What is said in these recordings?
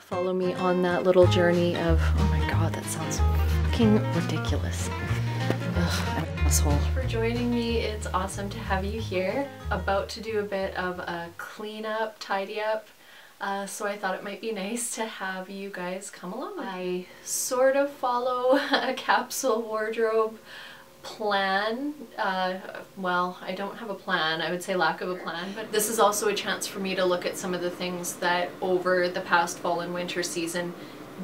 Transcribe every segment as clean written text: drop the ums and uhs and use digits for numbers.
Follow me on that little journey of, oh my god, that sounds fucking ridiculous. Ugh, I'm an asshole. Thank you for joining me. It's awesome to have you here. About to do a bit of a cleanup, tidy up. So I thought it might be nice to have you guys come along. I sort of follow a capsule wardrobe plan. Well, I don't have a plan. I would say lack of a plan, but this is also a chance for me to look at some of the things that over the past fall and winter season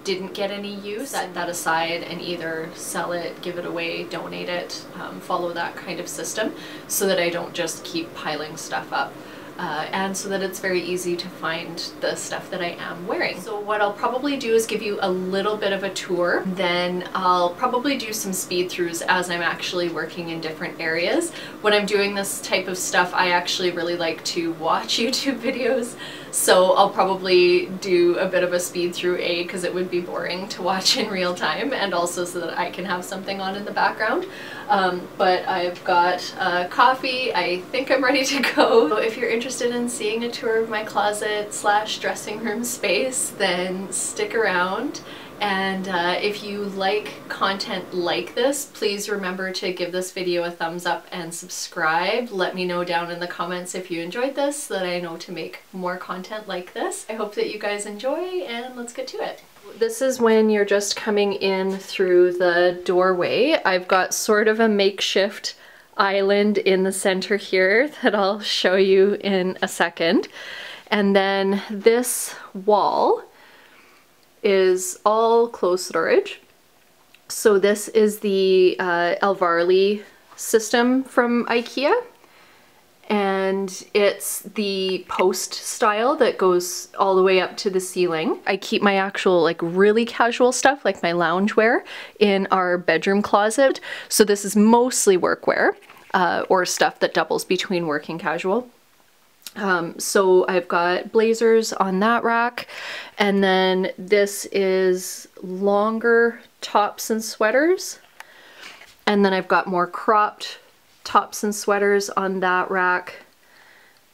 didn't get any use. Set that aside and either sell it, give it away, donate it, follow that kind of system so that I don't just keep piling stuff up. And so that it's very easy to find the stuff that I am wearing. So what I'll probably do is give you a little bit of a tour, then I'll probably do some speed throughs as I'm actually working in different areas. When I'm doing this type of stuff, I actually really like to watch YouTube videos, so I'll probably do a bit of a speed through because it would be boring to watch in real time, and also so that I can have something on in the background. But I've got coffee. I think I'm ready to go. So if you're interested in seeing a tour of my closet slash dressing room space, then stick around. And if you like content like this, please remember to give this video a thumbs up and subscribe. Let me know down in the comments if you enjoyed this so that I know to make more content like this. I hope that you guys enjoy, and let's get to it. This is when you're just coming in through the doorway. I've got sort of a makeshift island in the center here that I'll show you in a second. And then this wall is all clothes storage. So this is the Elvarli system from IKEA, and it's the post style that goes all the way up to the ceiling. I keep my actual like really casual stuff like my loungewear in our bedroom closet, so this is mostly workwear or stuff that doubles between work and casual. So I've got blazers on that rack, and then this is longer tops and sweaters, and then I've got more cropped tops and sweaters on that rack,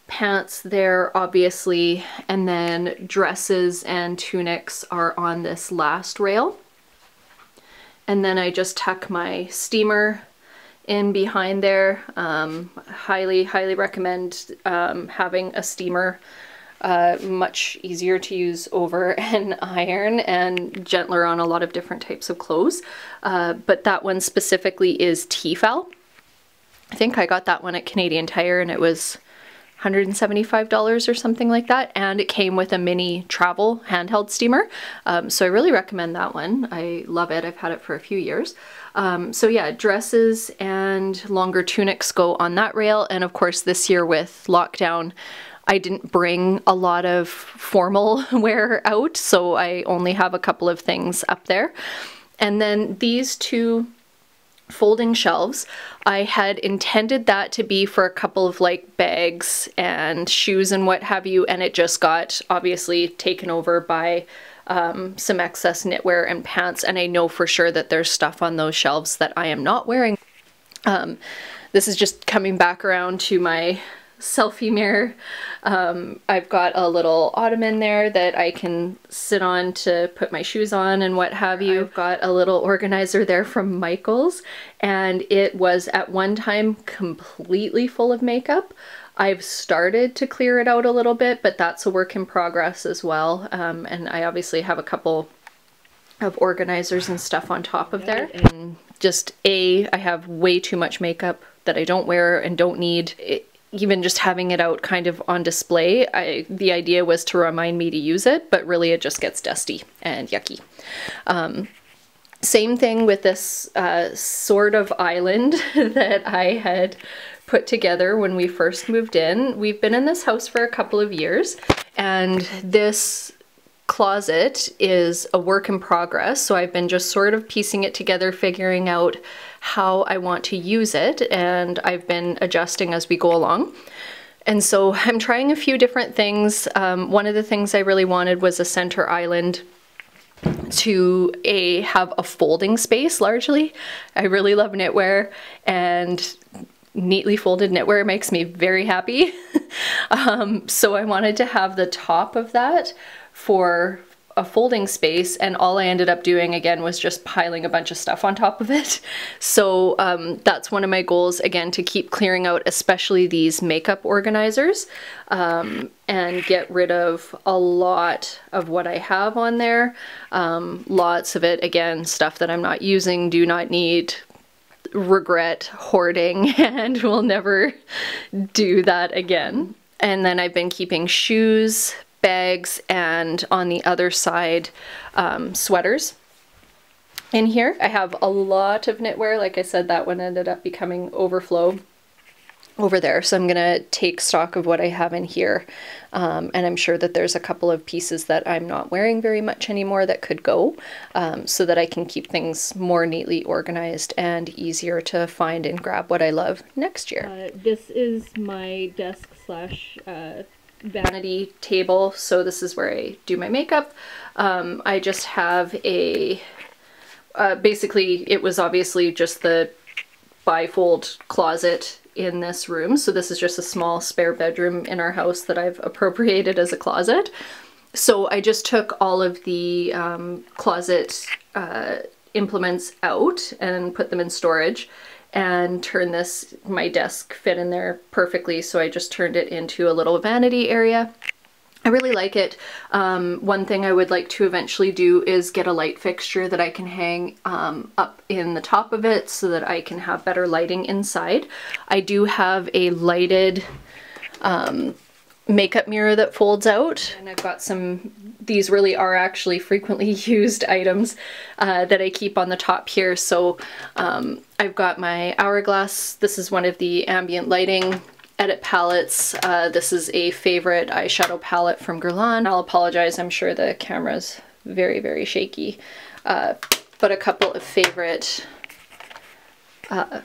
pants there obviously, and then dresses and tunics are on this last rail. And then I just tuck my steamer in behind there. Highly recommend having a steamer. Much easier to use over an iron and gentler on a lot of different types of clothes. But that one specifically is Tefal. I think I got that one at Canadian Tire and it was $175 or something like that, and it came with a mini travel handheld steamer. So I really recommend that one. I love it. I've had it for a few years. So yeah, dresses and longer tunics go on that rail, and of course this year with lockdown I didn't bring a lot of formal wear out, so I only have a couple of things up there. And then these two folding shelves, I had intended that to be for a couple of like bags and shoes and what have you, and it just got obviously taken over by some excess knitwear and pants, and I know for sure that there's stuff on those shelves that I am not wearing. This is just coming back around to my selfie mirror. I've got a little ottoman there that I can sit on to put my shoes on and what have you. I've got a little organizer there from Michaels, and it was at one time completely full of makeup. I've started to clear it out a little bit, but that's a work in progress as well. And I obviously have a couple of organizers and stuff on top of there. And just I have way too much makeup that I don't wear and don't need. Even just having it out kind of on display, the idea was to remind me to use it, but really it just gets dusty and yucky. Same thing with this sort of island that I had put together when we first moved in. We've been in this house for a couple of years, and this closet is a work in progress, so I've been just sort of piecing it together, figuring out how I want to use it, and I've been adjusting as we go along. And so I'm trying a few different things. One of the things I really wanted was a center island to have a folding space largely. I really love knitwear, and neatly folded knitwear makes me very happy. So I wanted to have the top of that for a folding space, and all I ended up doing again was just piling a bunch of stuff on top of it. So that's one of my goals, again, to keep clearing out especially these makeup organizers, and get rid of a lot of what I have on there. Lots of it, again, stuff that I'm not using, do not need, regret hoarding, and will never do that again. And then I've been keeping shoes, bags, and on the other side, sweaters. In here, I have a lot of knitwear. Like I said, that one ended up becoming overflow over there. So I'm gonna take stock of what I have in here. And I'm sure that there's a couple of pieces that I'm not wearing very much anymore that could go, so that I can keep things more neatly organized and easier to find and grab what I love next year. This is my desk slash vanity table. So this is where I do my makeup. I just have a, basically it was obviously just the bifold closet in this room. So this is just a small spare bedroom in our house that I've appropriated as a closet. So I just took all of the closet implements out and put them in storage, and turned this, my desk fit in there perfectly. So I just turned it into a little vanity area. I really like it. One thing I would like to eventually do is get a light fixture that I can hang up in the top of it so that I can have better lighting inside. I do have a lighted makeup mirror that folds out, and I've got some, these really are actually frequently used items that I keep on the top here. So I've got my Hourglass. This is one of the ambient lighting edit palettes. This is a favorite eyeshadow palette from Guerlain. I'll apologize, I'm sure the camera's very, very shaky. But a couple of favorite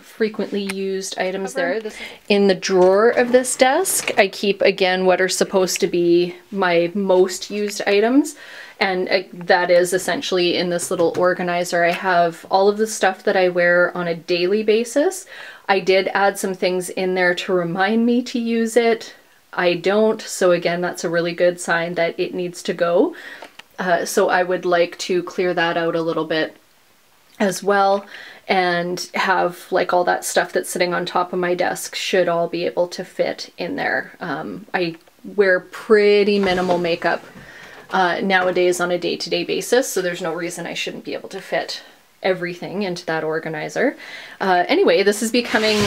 frequently used items there. In the drawer of this desk, I keep, again, what are supposed to be my most used items. And that is essentially in this little organizer. I have all of the stuff that I wear on a daily basis. I did add some things in there to remind me to use it. I don't, so again, that's a really good sign that it needs to go. So I would like to clear that out a little bit as well, and have like all that stuff that's sitting on top of my desk should all be able to fit in there. I wear pretty minimal makeup nowadays on a day-to-day basis, so there's no reason I shouldn't be able to fit everything into that organizer. Anyway, this is becoming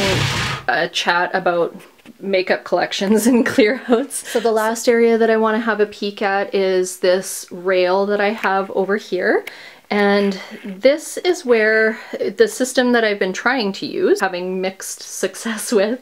a chat about makeup collections and clear outs. So the last area that I want to have a peek at is this rail that I have over here. And this is where the system that I've been trying to use, having mixed success with,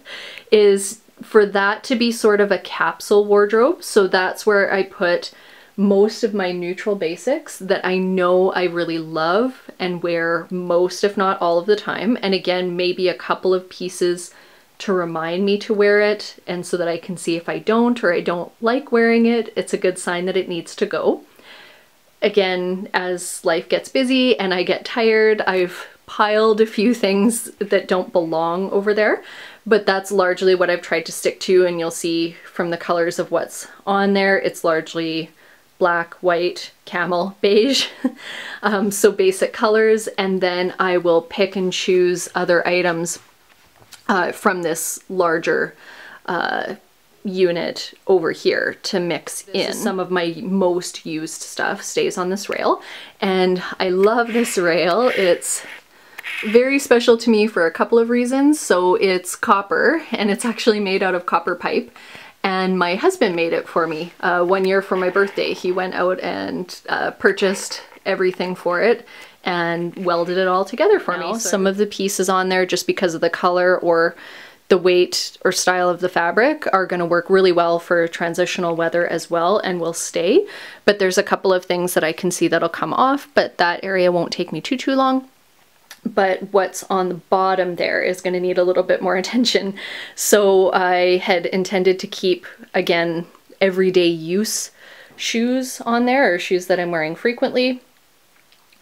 is for that to be sort of a capsule wardrobe. So that's where I put most of my neutral basics that I know I really love and wear most, if not all of the time. And again, maybe a couple of pieces to remind me to wear it, and so that I can see if I don't or I don't like wearing it, it's a good sign that it needs to go. Again, as life gets busy and I get tired, I've piled a few things that don't belong over there, but that's largely what I've tried to stick to, and you'll see from the colors of what's on there, it's largely black, white, camel, beige, so basic colors, and then I will pick and choose other items from this larger unit over here to mix in. Some of my most used stuff stays on this rail, and I love this rail. It's very special to me for a couple of reasons. So it's copper, and it's actually made out of copper pipe, and my husband made it for me one year for my birthday. He went out and purchased everything for it and welded it all together for me. Some of the pieces on there, just because of the color or the weight or style of the fabric, are going to work really well for transitional weather as well and will stay. But there's a couple of things that I can see that'll come off, but that area won't take me too long. But what's on the bottom there is going to need a little bit more attention. So I had intended to keep, again, everyday use shoes on there, or shoes that I'm wearing frequently.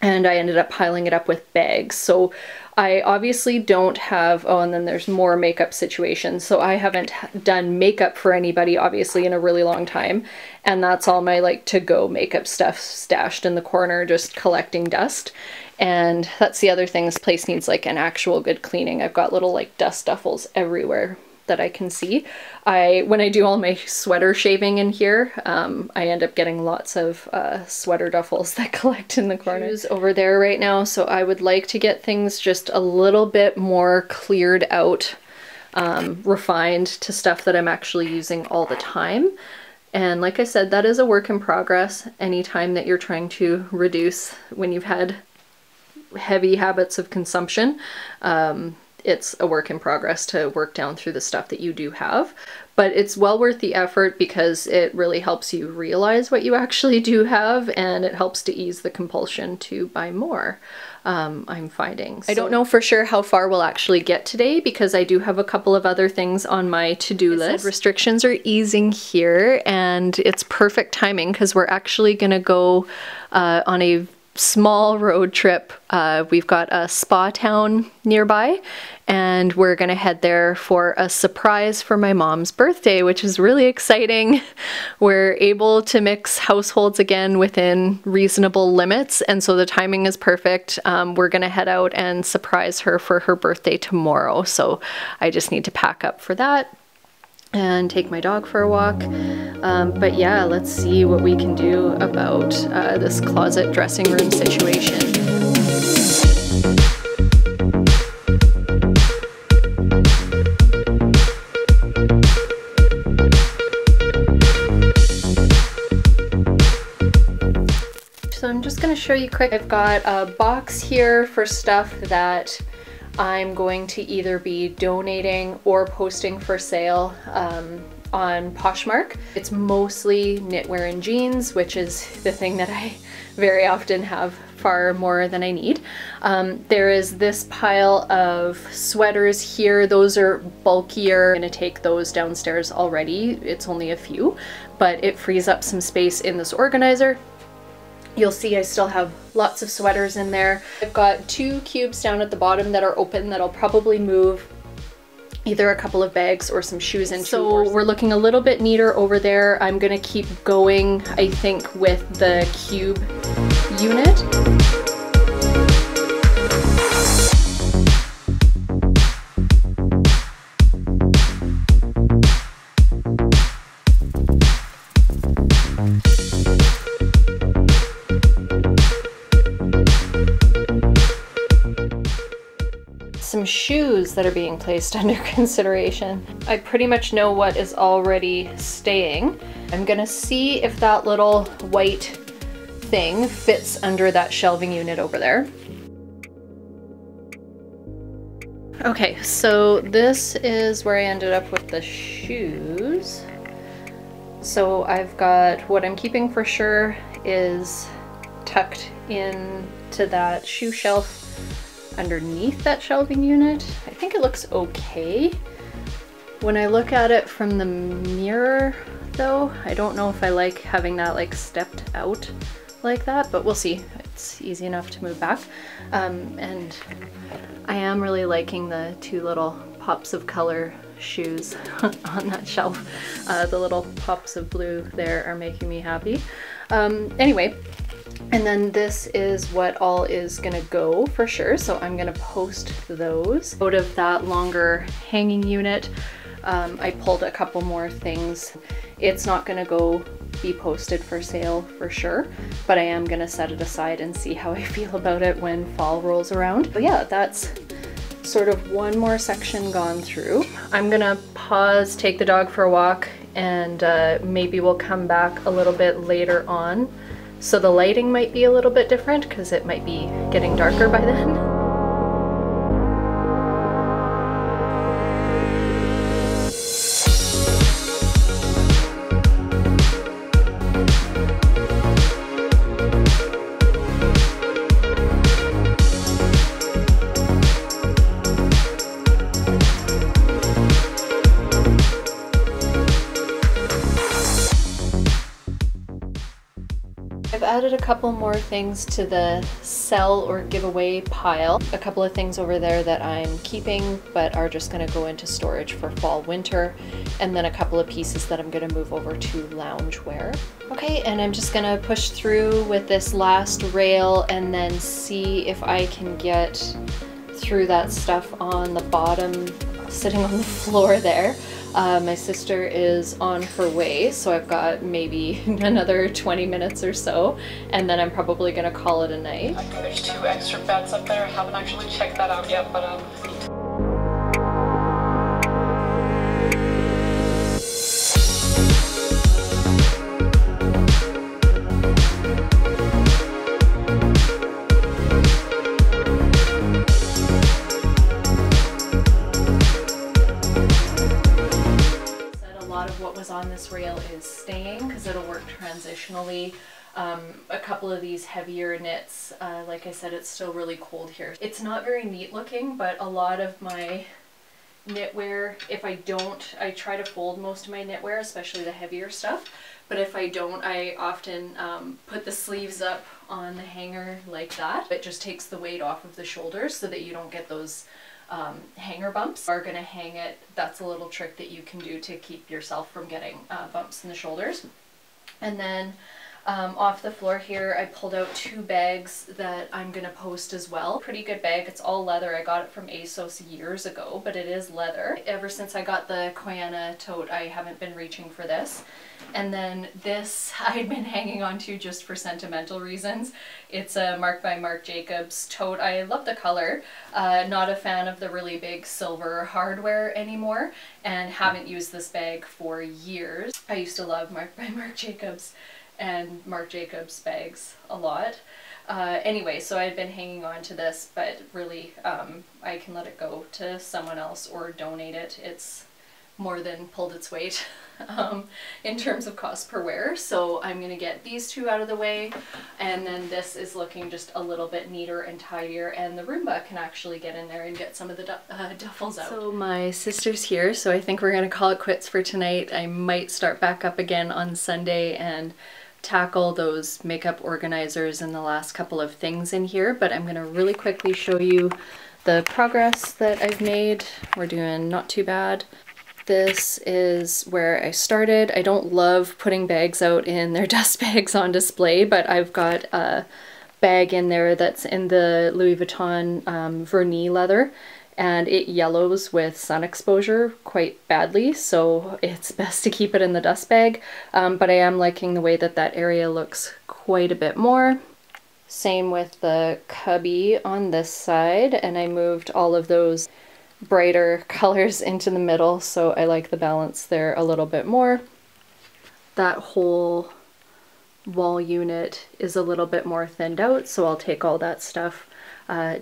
And I ended up piling it up with bags. So I obviously don't have, oh, and then there's more makeup situations. So I haven't done makeup for anybody, obviously, in a really long time. And that's all my like to-go makeup stuff stashed in the corner, just collecting dust. And that's the other thing, this place needs like an actual good cleaning. I've got little like dust duffels everywhere that I can see. When I do all my sweater shaving in here, I end up getting lots of sweater duffels that collect in the corners over there right now. So I would like to get things just a little bit more cleared out, refined to stuff that I'm actually using all the time. And like I said, that is a work in progress. Anytime that you're trying to reduce when you've had heavy habits of consumption, it's a work in progress to work down through the stuff that you do have, but it's well worth the effort because it really helps you realize what you actually do have, and it helps to ease the compulsion to buy more. I'm finding. I don't know for sure how far we'll actually get today because I do have a couple of other things on my to-do list. Restrictions are easing here, and it's perfect timing because we're actually gonna go on a small road trip. We've got a spa town nearby, and we're gonna head there for a surprise for my mom's birthday, which is really exciting. We're able to mix households again within reasonable limits, and so the timing is perfect. We're gonna head out and surprise her for her birthday tomorrow, so I just need to pack up for that and take my dog for a walk. But yeah, let's see what we can do about this closet dressing room situation. So I'm just gonna show you quick. I've got a box here for stuff that I'm going to either be donating or posting for sale on Poshmark. It's mostly knitwear and jeans, which is the thing that I very often have far more than I need. There is this pile of sweaters here. Those are bulkier. I'm gonna take those downstairs already. It's only a few, but it frees up some space in this organizer. You'll see I still have lots of sweaters in there. I've got 2 cubes down at the bottom that are open that I'll probably move either a couple of bags or some shoes into. So we're looking a little bit neater over there. I'm gonna keep going, I think, with the cube unit. Some shoes that are being placed under consideration. I pretty much know what is already staying. I'm gonna see if that little white thing fits under that shelving unit over there. Okay, so this is where I ended up with the shoes. So I've got, what I'm keeping for sure is tucked into that shoe shelf underneath that shelving unit. I think it looks okay. When I look at it from the mirror though, I don't know if I like having that like stepped out like that, but we'll see. It's easy enough to move back. And I am really liking the 2 little pops of color shoes on that shelf. The little pops of blue there are making me happy. Anyway, and then this is what all is gonna go for sure. So I'm gonna post those. Out of that longer hanging unit, I pulled a couple more things. It's not gonna go be posted for sale for sure, but I am gonna set it aside and see how I feel about it when fall rolls around. But yeah, that's sort of one more section gone through. I'm gonna pause, take the dog for a walk, and maybe we'll come back a little bit later on. So the lighting might be a little bit different because it might be getting darker by then. I've added added a couple more things to the sell or giveaway pile. A couple of things over there that I'm keeping but are just going to go into storage for fall winter, and then a couple of pieces that I'm going to move over to loungewear. Okay, and I'm just going to push through with this last rail and then see if I can get through that stuff on the bottom, sitting on the floor there. My sister is on her way, so I've got maybe another 20 minutes or so, and then I'm probably gonna call it a night. I think there's 2 extra beds up there. I haven't actually checked that out yet, but on this rail is staying because it'll work transitionally. A couple of these heavier knits, like I said, it's still really cold here. It's not very neat looking, but a lot of my knitwear, if I don't, I try to fold most of my knitwear, especially the heavier stuff, but if I don't, I often put the sleeves up on the hanger like that. It just takes the weight off of the shoulders so that you don't get those hanger bumps. Are going to hang it, that's a little trick that you can do to keep yourself from getting bumps in the shoulders. And then off the floor here I pulled out 2 bags that I'm going to post as well. Pretty good bag, it's all leather. I got it from ASOS years ago, but it is leather. Ever since I got the Koyana tote I haven't been reaching for this. And then this I'd been hanging on to just for sentimental reasons. It's a Marc by Marc Jacobs tote. I love the color. Not a fan of the really big silver hardware anymore, and haven't used this bag for years. I used to love Marc by Marc Jacobs and Marc Jacobs bags a lot. Anyway, so I'd been hanging on to this, but really I can let it go to someone else or donate it. It's more than pulled its weight in terms of cost per wear. So I'm gonna get these 2 out of the way, and then this is looking just a little bit neater and tidier, and the Roomba can actually get in there and get some of the duffels out. So my sister's here, so I think we're gonna call it quits for tonight. I might start back up again on Sunday and tackle those makeup organizers and the last couple of things in here, but I'm gonna really quickly show you the progress that I've made. We're doing not too bad. This is where I started. I don't love putting bags out in their dust bags on display, but I've got a bag in there that's in the Louis Vuitton vernis leather, and it yellows with sun exposure quite badly, so it's best to keep it in the dust bag. But I am liking the way that that area looks quite a bit more. Same with the cubby on this side, and I moved all of those brighter colors into the middle, so I like the balance there a little bit more. That whole wall unit is a little bit more thinned out, so I'll take all that stuff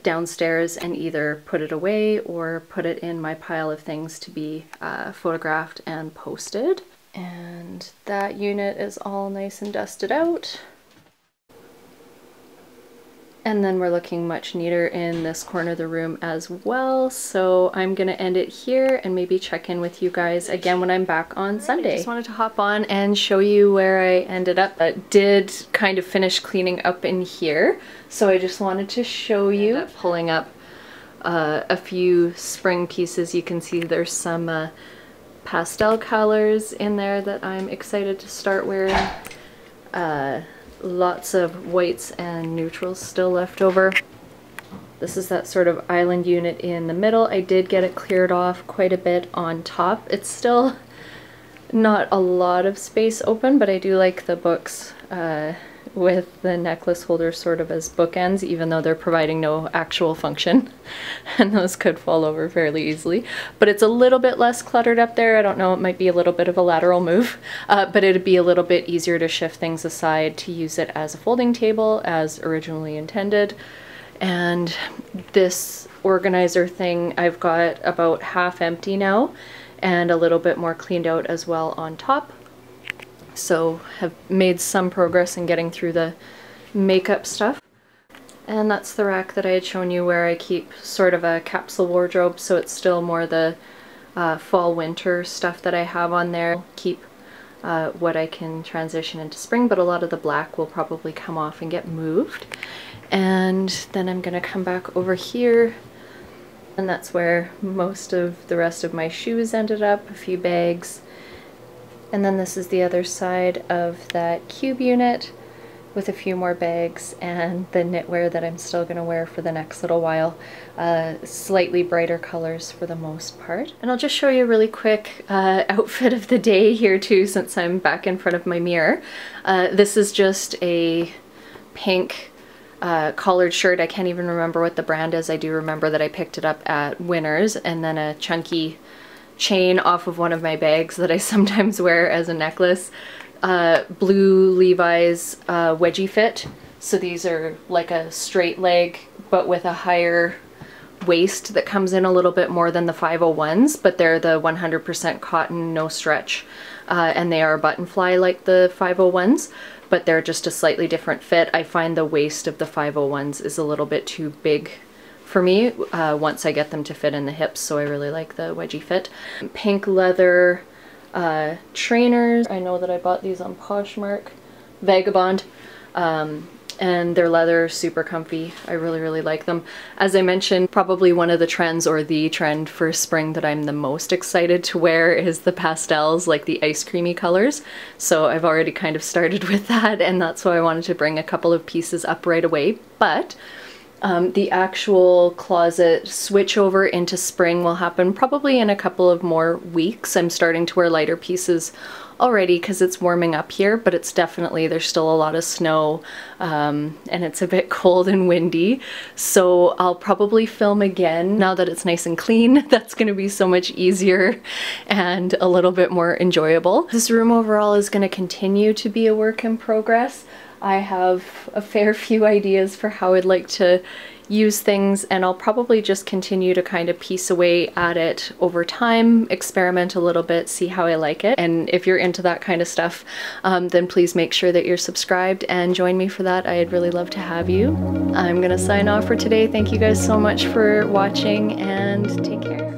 downstairs and either put it away or put it in my pile of things to be photographed and posted. And that unit is all nice and dusted out. And then we're looking much neater in this corner of the room as well. So I'm gonna end it here and maybe check in with you guys again when I'm back on Sunday. I just wanted to hop on and show you where I ended up. I did kind of finish cleaning up in here, so I just wanted to show you. Pulling up a few spring pieces. You can see there's some pastel colors in there that I'm excited to start wearing. Lots of whites and neutrals still left over. This is that sort of island unit in the middle. I did get it cleared off quite a bit on top. It's still not a lot of space open, but I do like the books with the necklace holder sort of as bookends, even though they're providing no actual function, and those could fall over fairly easily. But it's a little bit less cluttered up there. I don't know, it might be a little bit of a lateral move, but it'd be a little bit easier to shift things aside to use it as a folding table as originally intended. And this organizer thing I've got about half empty now, and a little bit more cleaned out as well on top. So have made some progress in getting through the makeup stuff. And that's the rack that I had shown you where I keep sort of a capsule wardrobe, so it's still more the fall winter stuff that I have on there. Keep what I can transition into spring, but a lot of the black will probably come off and get moved. And then I'm gonna come back over here, and that's where most of the rest of my shoes ended up, a few bags. And then this is the other side of that cube unit with a few more bags and the knitwear that I'm still going to wear for the next little while. Slightly brighter colors for the most part. And I'll just show you a really quick outfit of the day here too, since I'm back in front of my mirror. This is just a pink collared shirt. I can't even remember what the brand is. I do remember that I picked it up at Winners, and then a chunky chain off of one of my bags that I sometimes wear as a necklace. Blue Levi's wedgie fit. So these are like a straight leg but with a higher waist that comes in a little bit more than the 501s, but they're the 100% cotton, no stretch, and they are button fly like the 501s, but they're just a slightly different fit. I find the waist of the 501s is a little bit too big for me once I get them to fit in the hips, so I really like the wedgie fit. Pink leather trainers. I know that I bought these on Poshmark, Vagabond, and they're leather, super comfy. I really like them. As I mentioned, probably one of the trends, or the trend for spring that I'm the most excited to wear, is the pastels, like the ice creamy colors. So I've already kind of started with that, and that's why I wanted to bring a couple of pieces up right away. But the actual closet switch over into spring will happen probably in a couple of more weeks. I'm starting to wear lighter pieces already because it's warming up here, but it's definitely, there's still a lot of snow and it's a bit cold and windy. So I'll probably film again now that it's nice and clean. That's going to be so much easier and a little bit more enjoyable. This room overall is going to continue to be a work in progress. I have a fair few ideas for how I'd like to use things, and I'll probably just continue to kind of piece away at it over time, experiment a little bit, see how I like it. And if you're into that kind of stuff, then please make sure that you're subscribed and join me for that. I'd really love to have you. I'm gonna sign off for today. Thank you guys so much for watching, and take care.